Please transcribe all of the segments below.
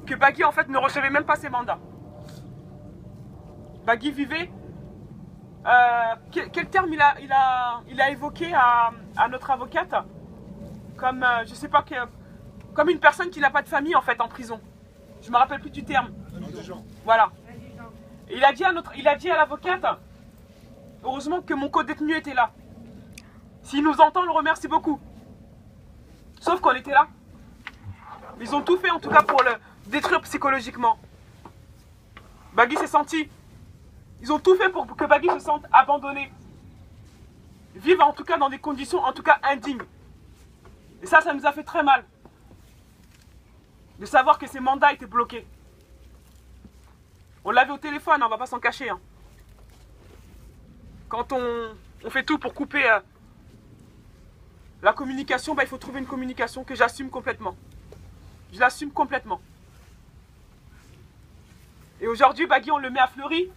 que Bagui en fait ne recevait même pas ses mandats. Bagui vivait... quel terme il a évoqué à notre avocate? Comme, je sais pas, comme une personne qui n'a pas de famille en fait en prison. Je me rappelle plus du terme. Voilà. Et il a dit à l'avocate, heureusement que mon co-détenu était là. S'il nous entend, on le remercie beaucoup. Sauf qu'on était là. Ils ont tout fait en tout cas pour le détruire psychologiquement. Bagui s'est senti. Ils ont tout fait pour que Bagui se sente abandonné. Vive en tout cas dans des conditions en tout cas indignes. Et ça nous a fait très mal. De savoir que ses mandats étaient bloqués. On l'avait au téléphone, on va pas s'en cacher. Hein. Quand on fait tout pour couper la communication, il faut trouver une communication que j'assume complètement. Je l'assume complètement. Et aujourd'hui, Bagui, on le met à Fleury.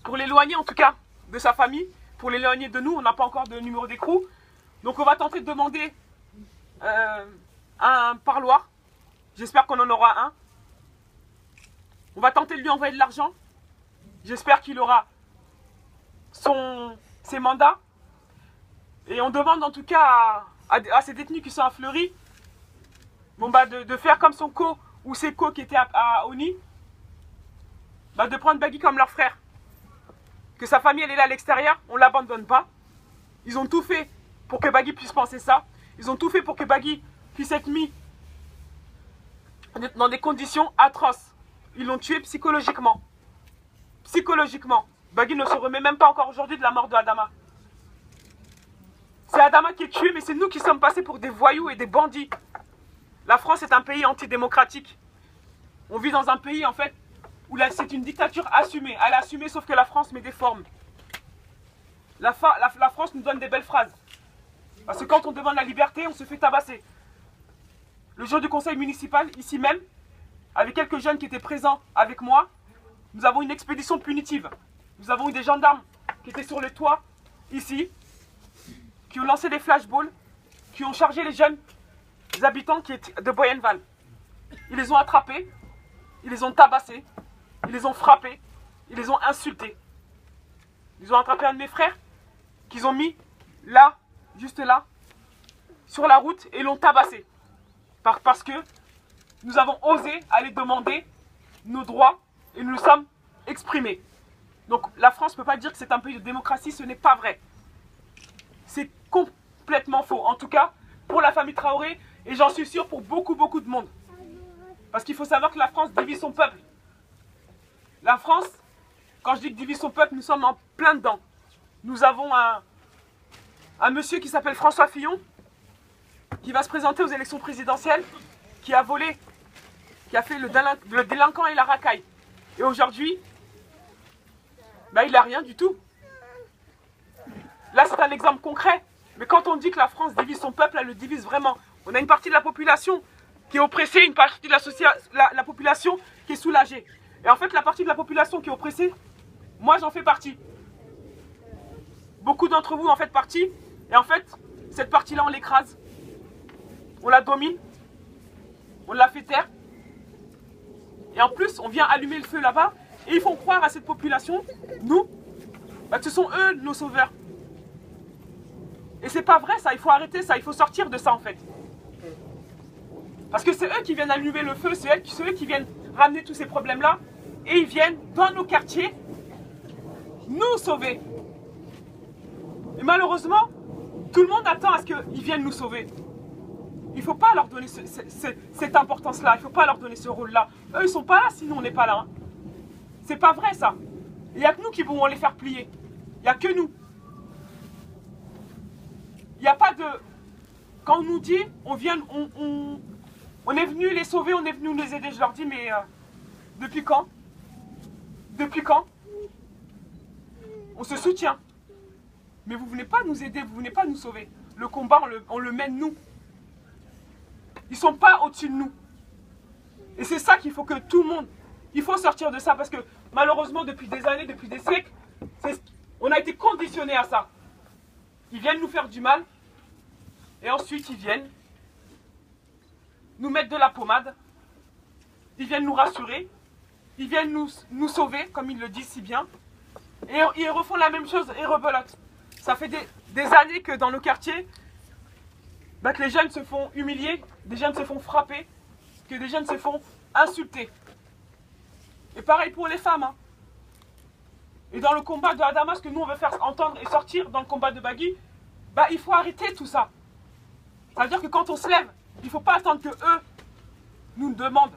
Pour l'éloigner en tout cas de sa famille. Pour l'éloigner de nous, on n'a pas encore de numéro d'écrou. Donc on va tenter de demander un parloir. J'espère qu'on en aura un. On va tenter de lui envoyer de l'argent. J'espère qu'il aura ses mandats. Et on demande en tout cas à ces détenus qui sont à Fleury de faire comme son co ou ses co qui étaient à Oni. De prendre Bagui comme leur frère. Que sa famille elle est là à l'extérieur, on ne l'abandonne pas. Ils ont tout fait pour que Bagui puisse penser ça. Ils ont tout fait pour que Bagui puisse être mis dans des conditions atroces. Ils l'ont tué psychologiquement. Psychologiquement. Bagui ne se remet même pas encore aujourd'hui de la mort de Adama. C'est Adama qui est tué, mais c'est nous qui sommes passés pour des voyous et des bandits. La France est un pays antidémocratique. On vit dans un pays en fait où c'est une dictature assumée. Elle est assumée sauf que la France met des formes. La France nous donne des belles phrases. Parce que quand on demande la liberté, on se fait tabasser. Le jour du conseil municipal, ici même, avec quelques jeunes qui étaient présents avec moi, nous avons une expédition punitive. Nous avons eu des gendarmes qui étaient sur le toit, ici, qui ont lancé des flashballs, qui ont chargé les jeunes habitants de Boyenval. Ils les ont attrapés, ils les ont tabassés, ils les ont frappés, ils les ont insultés. Ils ont attrapé un de mes frères, qu'ils ont mis là, juste là, sur la route, et l'ont tabassé. Parce que nous avons osé aller demander nos droits et nous nous sommes exprimés. Donc la France ne peut pas dire que c'est un pays de démocratie, ce n'est pas vrai. C'est complètement faux. En tout cas, pour la famille Traoré, et j'en suis sûr pour beaucoup de monde. Parce qu'il faut savoir que la France divise son peuple. La France, quand je dis que divise son peuple, nous sommes en plein dedans. Nous avons un monsieur qui s'appelle François Fillon, qui va se présenter aux élections présidentielles, qui a volé, qui a fait le délinquant et la racaille. Et aujourd'hui, il n'a rien du tout. Là, c'est un exemple concret. Mais quand on dit que la France divise son peuple, elle le divise vraiment. On a une partie de la population qui est oppressée, une partie de la population qui est soulagée. Et en fait, la partie de la population qui est oppressée, moi, j'en fais partie. Beaucoup d'entre vous en faites partie. Et en fait, cette partie-là, on l'écrase. On la domine. On la fait taire. Et en plus, on vient allumer le feu là-bas. Et ils font croire à cette population, nous, que ce sont eux nos sauveurs. Et c'est pas vrai ça, il faut arrêter ça, il faut sortir de ça en fait. Parce que c'est eux qui viennent allumer le feu, c'est eux qui viennent ramener tous ces problèmes-là. Et ils viennent dans nos quartiers nous sauver. Et malheureusement, tout le monde attend à ce qu'ils viennent nous sauver. Il ne faut pas leur donner cette importance-là, il ne faut pas leur donner ce rôle-là. Eux, ils ne sont pas là, sinon on n'est pas là. Hein. C'est pas vrai ça. Il n'y a que nous qui pouvons les faire plier. Il n'y a que nous. Il n'y a pas de... Quand on nous dit, on est venu les sauver, on est venu les aider, je leur dis, mais depuis quand? Depuis quand? On se soutient. Mais vous ne venez pas nous aider, vous ne venez pas nous sauver. Le combat, on le mène nous. Ils ne sont pas au-dessus de nous. Et c'est ça qu'il faut que tout le monde... Il faut sortir de ça parce que malheureusement, depuis des années, depuis des siècles, on a été conditionnés à ça. Ils viennent nous faire du mal et ensuite ils viennent nous mettre de la pommade ils viennent nous rassurer, ils viennent nous sauver, comme ils le disent si bien, et ils refont la même chose et rebelotent. Ça fait des années que dans nos quartiers, que les jeunes se font humilier, des jeunes se font frapper, que des jeunes se font insulter. Et pareil pour les femmes. Hein. Et dans le combat de Adama, ce que nous on veut faire entendre et sortir dans le combat de Bagui, il faut arrêter tout ça. Ça veut dire que quand on se lève, il ne faut pas attendre que eux nous demandent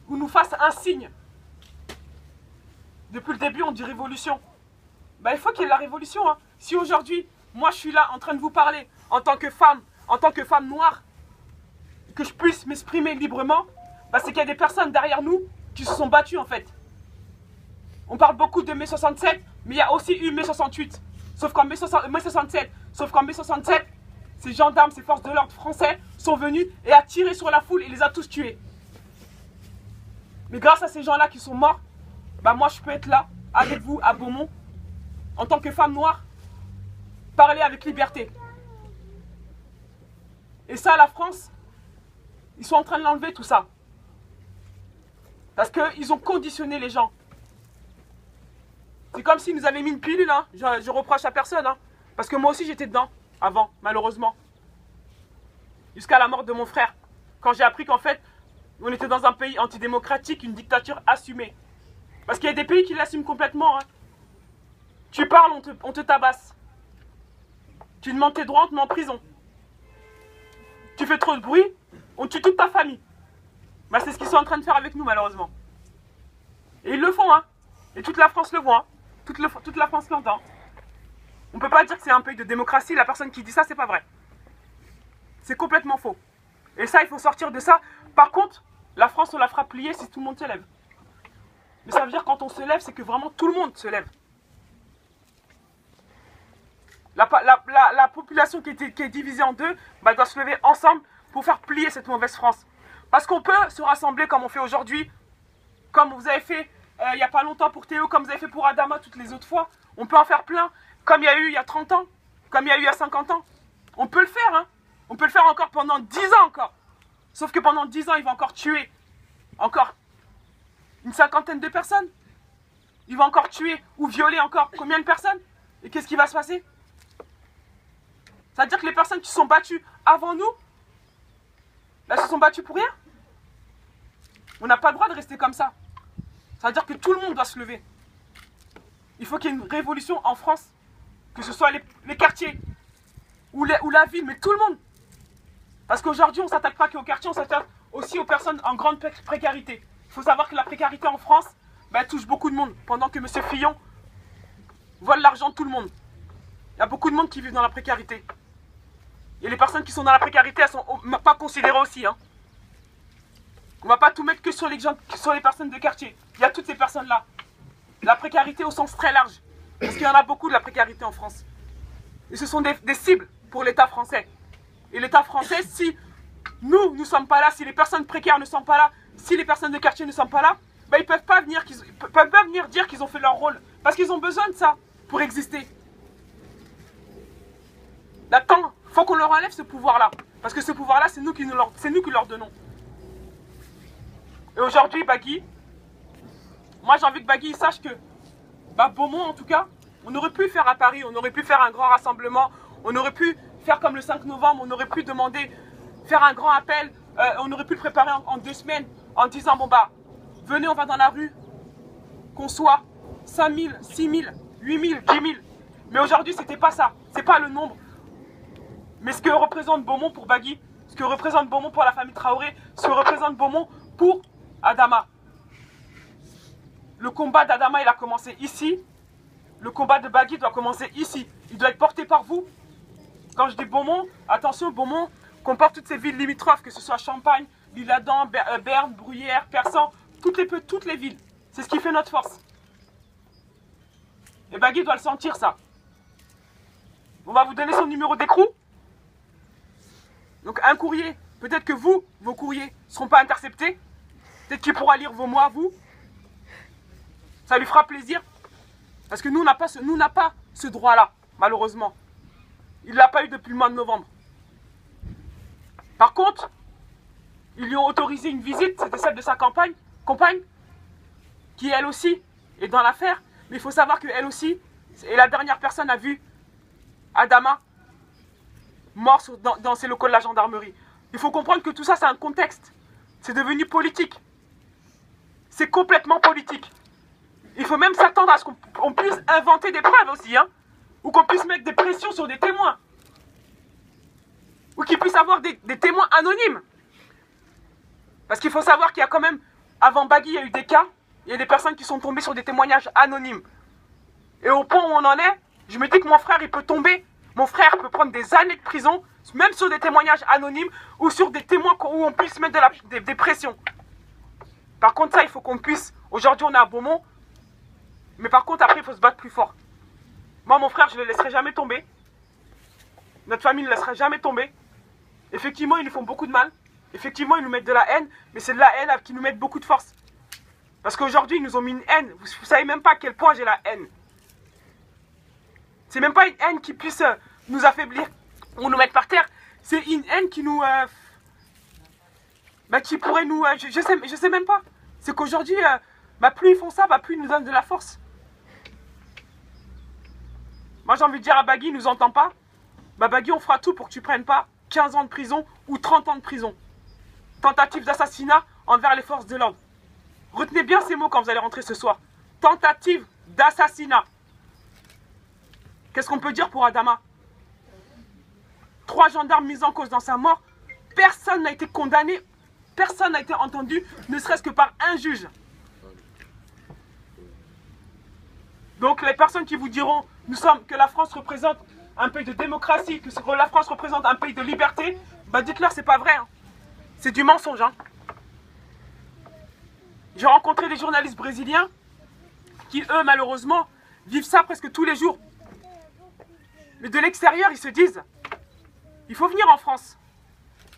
ou nous fassent un signe. Depuis le début, on dit révolution. Il faut qu'il y ait la révolution. Hein. Si aujourd'hui, moi je suis là en train de vous parler en tant que femme noire, que je puisse m'exprimer librement, c'est qu'il y a des personnes derrière nous qui se sont battues en fait. On parle beaucoup de mai 67, mais il y a aussi eu mai 68. Sauf qu'en mai 67, ces gendarmes, ces forces de l'ordre français sont venus et a tiré sur la foule et les a tous tués. Mais grâce à ces gens-là qui sont morts, moi je peux être là avec vous à Beaumont, en tant que femme noire, parler avec liberté. Et ça, la France, ils sont en train de l'enlever tout ça. Parce qu'ils ont conditionné les gens. C'est comme s'ils nous avaient mis une pilule, hein. Je reproche à personne, hein. Parce que moi aussi j'étais dedans, avant, malheureusement. Jusqu'à la mort de mon frère. Quand j'ai appris qu'en fait, on était dans un pays antidémocratique, une dictature assumée. Parce qu'il y a des pays qui l'assument complètement, hein. Tu parles, on te tabasse. Tu demandes tes droits, on te met en prison. Tu fais trop de bruit, on tue toute ta famille. C'est ce qu'ils sont en train de faire avec nous, malheureusement. Et ils le font, hein. Et toute la France le voit, hein. Toute la France l'entend. On ne peut pas dire que c'est un pays de démocratie. La personne qui dit ça, c'est pas vrai. C'est complètement faux. Et ça, il faut sortir de ça. Par contre, la France, on la fera plier si tout le monde se lève. Mais ça veut dire quand on se lève, c'est que vraiment tout le monde se lève. La population qui est divisée en deux doit se lever ensemble pour faire plier cette mauvaise France. Parce qu'on peut se rassembler comme on fait aujourd'hui, comme vous avez fait il n'y a pas longtemps pour Théo, comme vous avez fait pour Adama toutes les autres fois. On peut en faire plein, comme il y a eu il y a 30 ans, comme il y a eu il y a 50 ans. On peut le faire, hein. On peut le faire encore pendant 10 ans encore. Sauf que pendant 10 ans, il va encore tuer encore une cinquantaine de personnes. Il va encore tuer ou violer encore combien de personnes? Et qu'est-ce qui va se passer? Ça veut dire que les personnes qui se sont battues avant nous, se sont battues pour rien. On n'a pas le droit de rester comme ça. Ça veut dire que tout le monde doit se lever. Il faut qu'il y ait une révolution en France, que ce soit les quartiers ou la ville, mais tout le monde. Parce qu'aujourd'hui, on ne s'attaque pas qu'aux quartiers, on s'attaque aussi aux personnes en grande précarité. Il faut savoir que la précarité en France touche beaucoup de monde, pendant que M. Fillon vole l'argent de tout le monde. Il y a beaucoup de monde qui vit dans la précarité. Et les personnes qui sont dans la précarité, elles ne sont pas considérées aussi. Hein. On ne va pas tout mettre que sur les personnes de quartier. Il y a toutes ces personnes-là. La précarité au sens très large. Parce qu'il y en a beaucoup de la précarité en France. Et ce sont des cibles pour l'État français. Et l'État français, si nous ne sommes pas là, si les personnes précaires ne sont pas là, si les personnes de quartier ne sont pas là, ils ne peuvent pas venir dire qu'ils ont fait leur rôle. Parce qu'ils ont besoin de ça pour exister. Attends, il faut qu'on leur enlève ce pouvoir-là. Parce que ce pouvoir-là, c'est nous qui leur donnons. Et aujourd'hui, Bagui, moi j'ai envie que Bagui sache que Beaumont, en tout cas, on aurait pu faire à Paris, on aurait pu faire un grand rassemblement, on aurait pu faire comme le 5 novembre, on aurait pu demander, faire un grand appel, on aurait pu le préparer en 2 semaines, en disant, venez, on va dans la rue, qu'on soit 5 000, 6 000, 8 000, 10 000. Mais aujourd'hui, c'était pas ça, c'est pas le nombre. Mais ce que représente Beaumont pour Bagui, ce que représente Beaumont pour la famille Traoré, ce que représente Beaumont pour Adama. Le combat d'Adama, il a commencé ici. Le combat de Bagui doit commencer ici. Il doit être porté par vous. Quand je dis Beaumont, attention, Beaumont comporte toutes ces villes limitrophes, que ce soit Champagne, L'Isle-Adam, Berne, Bruyères, Persan, toutes les villes. C'est ce qui fait notre force. Et Bagui doit le sentir, ça. On va vous donner son numéro d'écrou. Donc un courrier, peut-être que vos courriers ne seront pas interceptés. Peut-être qu'il pourra lire vos mots à vous. Ça lui fera plaisir. Parce que nous, on n'a pas ce droit-là, malheureusement. Il ne l'a pas eu depuis le mois de novembre. Par contre, ils lui ont autorisé une visite, c'était celle de sa compagne, qui elle aussi est dans l'affaire. Mais il faut savoir qu'elle aussi est la dernière personne à vu Adama mort dans ces locaux de la gendarmerie. Il faut comprendre que tout ça, c'est un contexte. C'est devenu politique. C'est complètement politique. Il faut même s'attendre à ce qu'on puisse inventer des preuves aussi, hein, ou qu'on puisse mettre des pressions sur des témoins, ou qu'il puisse avoir des témoins anonymes. Parce qu'il faut savoir qu'il y a quand même, avant Bagui, il y a eu des cas, il y a des personnes qui sont tombées sur des témoignages anonymes. Et au point où on en est, je me dis que mon frère, il peut tomber, mon frère peut prendre des années de prison, même sur des témoignages anonymes, ou sur des témoins où on puisse mettre des pressions. Par contre, ça, il faut qu'on puisse, aujourd'hui on est à Beaumont, mais par contre, après, il faut se battre plus fort. Moi, mon frère, je ne le laisserai jamais tomber. Notre famille ne le laissera jamais tomber. Effectivement, ils nous font beaucoup de mal. Effectivement, ils nous mettent de la haine, mais c'est de la haine qui nous met beaucoup de force. Parce qu'aujourd'hui, ils nous ont mis une haine. Vous ne savez même pas à quel point j'ai la haine. C'est même pas une haine qui puisse nous affaiblir ou nous mettre par terre. C'est une haine qui nous... qui pourrait nous... je sais même pas. C'est qu'aujourd'hui, plus ils font ça, plus ils nous donnent de la force. Moi, j'ai envie de dire à Bagui, il nous entend pas. Bagui, on fera tout pour que tu prennes pas 15 ans de prison ou 30 ans de prison. Tentative d'assassinat envers les forces de l'ordre. Retenez bien ces mots quand vous allez rentrer ce soir. Tentative d'assassinat. Qu'est-ce qu'on peut dire pour Adama? 3 gendarmes mis en cause dans sa mort. Personne n'a été condamné. Personne n'a été entendu, ne serait-ce que par un juge. Donc les personnes qui vous diront que la France représente un pays de démocratie, que la France représente un pays de liberté, dites-leur c'est pas vrai. Hein. C'est du mensonge. Hein. J'ai rencontré des journalistes brésiliens qui, eux, malheureusement, vivent ça presque tous les jours. Mais de l'extérieur, ils se disent, il faut venir en France.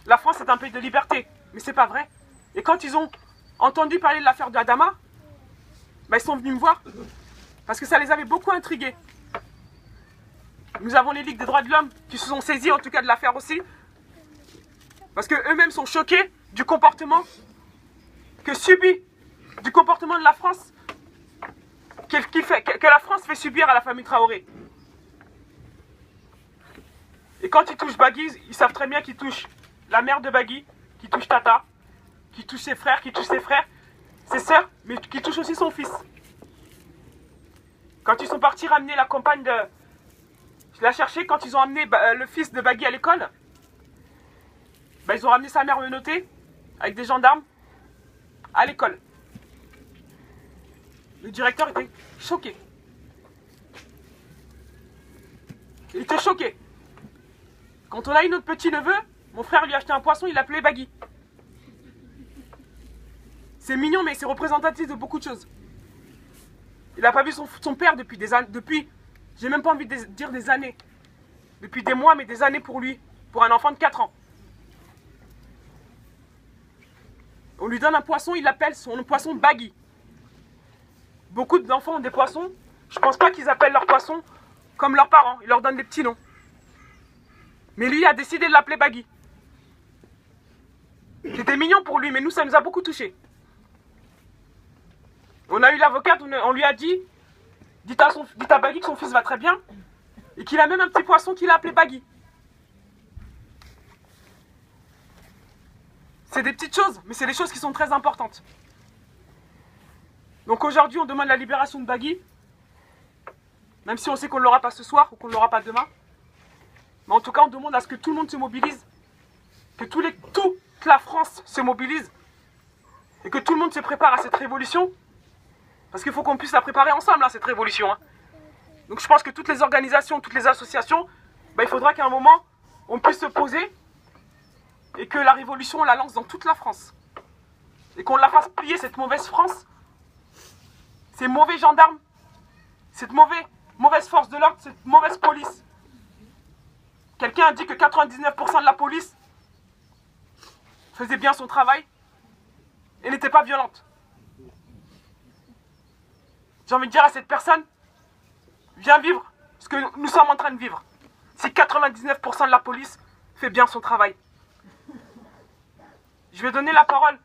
La France est un pays de liberté. Mais c'est pas vrai. Et quand ils ont entendu parler de l'affaire d'Adama, ils sont venus me voir. Parce que ça les avait beaucoup intrigués. Nous avons les ligues des droits de l'homme qui se sont saisies en tout cas de l'affaire aussi. Parce qu'eux-mêmes sont choqués du comportement du comportement de la France, que la France fait subir à la famille Traoré. Et quand ils touchent Bagui, ils savent très bien qu'ils touchent la mère de Bagui, qui touche Tata, qui touche ses frères, ses sœurs, mais qui touche aussi son fils. Quand ils sont partis ramener la compagne de... Je l'ai cherché, quand ils ont amené le fils de Bagui à l'école, ils ont ramené sa mère menottée, avec des gendarmes, à l'école. Le directeur était choqué. Il était choqué. Quand on a eu notre petit neveu, mon frère lui a acheté un poisson, il l'appelait Bagui. C'est mignon, mais c'est représentatif de beaucoup de choses. Il n'a pas vu son père depuis des années. J'ai même pas envie de dire des années. Depuis des mois, mais des années pour lui. Pour un enfant de 4 ans. On lui donne un poisson, il appelle son poisson Bagui. Beaucoup d'enfants ont des poissons. Je pense pas qu'ils appellent leur poisson comme leurs parents. Ils leur donnent des petits noms. Mais lui a décidé de l'appeler Bagui. C'était mignon pour lui, mais nous, ça nous a beaucoup touchés. On a eu l'avocate, on lui a dit, dites à Bagui que son fils va très bien, et qu'il a même un petit poisson qu'il a appelé Bagui. C'est des petites choses, mais c'est des choses qui sont très importantes. Donc aujourd'hui, on demande la libération de Bagui, même si on sait qu'on ne l'aura pas ce soir, ou qu'on ne l'aura pas demain. Mais en tout cas, on demande à ce que tout le monde se mobilise, que toute la France se mobilise, et que tout le monde se prépare à cette révolution. Parce qu'il faut qu'on puisse la préparer ensemble, cette révolution. Hein. Donc je pense que toutes les organisations, toutes les associations, il faudra qu'à un moment, on puisse se poser et que la révolution, on la lance dans toute la France. Et qu'on la fasse plier, cette mauvaise France, ces mauvais gendarmes, cette mauvaise force de l'ordre, cette mauvaise police. Quelqu'un a dit que 99% de la police faisait bien son travail et n'était pas violente. J'ai envie de dire à cette personne, viens vivre ce que nous sommes en train de vivre. Si 99% de la police fait bien son travail. Je vais donner la parole